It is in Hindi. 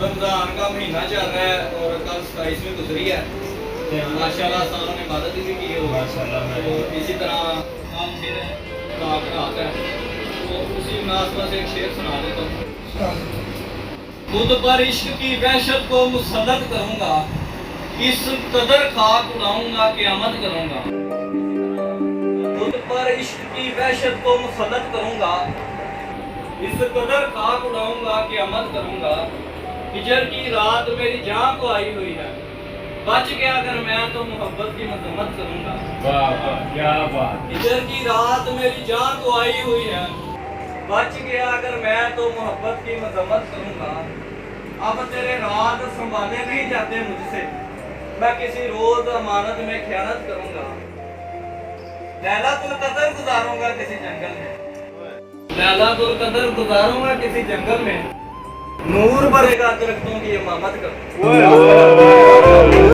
रमजान का महीना चल रहा है और कल 27वीं गुजरी है। माशाल्लाह सालों ने इबादत भी की हो माशाल्लाह। तो इसी तरह हम फिर रात है तो उसी मुनासबत से एक शेर सुना देता हूँ। खुद पर इश्क की वहशत को मुसल्लत करूँगा, इस कदर खाक उड़ाऊंगा क़यामत करूँगा। खुद पर इश्क की वहशत को मुसल्लत करूँगा, इस कदर खाक उड़ाऊंगा क़यामत करूँगा। हिजर की रात मेरी जान को आई हुई है, बच गया अगर मैं तो मोहब्बत की मजम्मत करूँगा। वाह वाह क्या बात। हिजर की रात मेरी जान को आई हुई है, बच गया अगर मैं तो मोहब्बत की मजम्मत करूँगा। अब तेरे रात संभाले नहीं जाते मुझसे, मैं किसी रोज अमानत में खयानत करूँगा। लैलातुल कदर गुजारूंगा किसी जंगल में, लैलातुल कदर गुजारूंगा किसी जंगल में। नूर भरेगा दरख्तों की इमामत करूँगा।